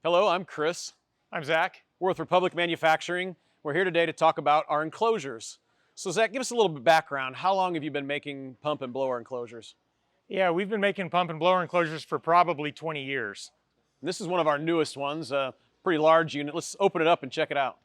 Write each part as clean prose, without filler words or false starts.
Hello, I'm Chris. I'm Zach. We're with Republic Manufacturing. We're here today to talk about our enclosures. So Zach, give us a little bit of background. How long have you been making pump and blower enclosures? Yeah, we've been making pump and blower enclosures for probably 20 years. And this is one of our newest ones, a pretty large unit. Let's open it up and check it out.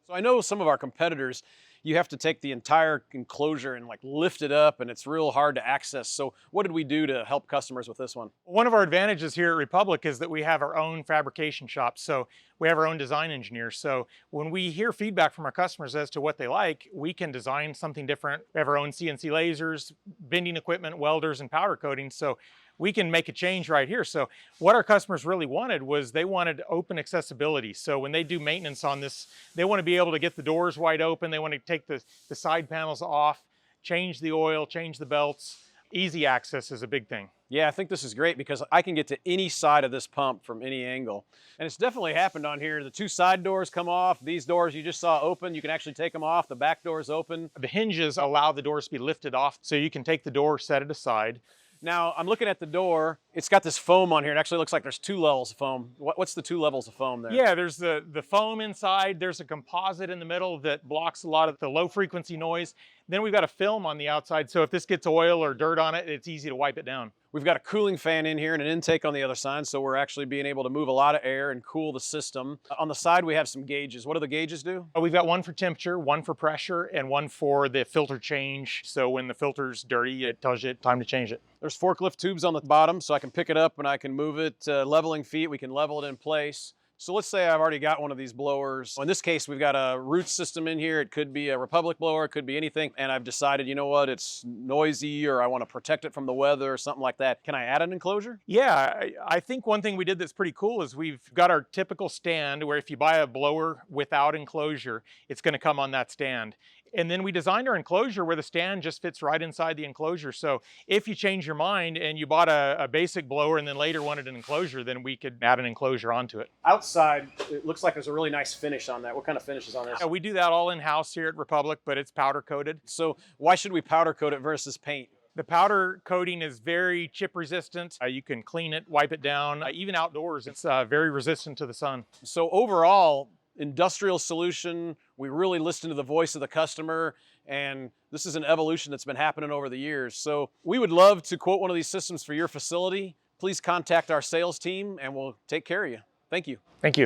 So I know some of our competitors, you have to take the entire enclosure and like lift it up, and it's real hard to access. So what did we do to help customers with this one? One of our advantages here at Republic is that we have our own fabrication shop. So we have our own design engineers. So when we hear feedback from our customers as to what they like, we can design something different. We have our own CNC lasers, bending equipment, welders, and powder coating. So we can make a change right here. So what our customers really wanted was they wanted open accessibility. So when they do maintenance on this, they want to be able to get the doors wide open. They want to take the side panels off, change the oil, change the belts. Easy access is a big thing. Yeah, I think this is great because I can get to any side of this pump from any angle. And it's definitely happened on here. The two side doors come off. These doors you just saw open, you can actually take them off. The back door is open. The hinges allow the doors to be lifted off, so you can take the door, set it aside. Now, I'm looking at the door. It's got this foam on here. It actually looks like there's two levels of foam. What's the two levels of foam there? Yeah, there's the foam inside. There's a composite in the middle that blocks a lot of the low frequency noise. Then we've got a film on the outside, so if this gets oil or dirt on it, it's easy to wipe it down. We've got a cooling fan in here and an intake on the other side, so we're actually being able to move a lot of air and cool the system. On the side, we have some gauges. What do the gauges do? We've got one for temperature, one for pressure, and one for the filter change. So when the filter's dirty, it tells you it's time to change it. There's forklift tubes on the bottom, so I can pick it up and I can move it. Leveling feet, we can level it in place. So let's say I've already got one of these blowers. In this case, we've got a root system in here. It could be a Republic blower, it could be anything. And I've decided, you know what, it's noisy or I want to protect it from the weather or something like that. Can I add an enclosure? Yeah, I think one thing we did that's pretty cool is we've got our typical stand where if you buy a blower without enclosure, it's going to come on that stand. And then we designed our enclosure where the stand just fits right inside the enclosure. So if you change your mind and you bought a basic blower and then later wanted an enclosure, then we could add an enclosure onto it. Outside, it looks like there's a really nice finish on that. What kind of finish is on this? We do that all in-house here at Republic, but it's powder coated. So why should we powder coat it versus paint? The powder coating is very chip resistant. You can clean it, wipe it down. Even outdoors, it's very resistant to the sun. So overall, industrial solution, we really listen to the voice of the customer, and this is an evolution that's been happening over the years. So we would love to quote one of these systems for your facility. Please contact our sales team and we'll take care of you. Thank you. Thank you.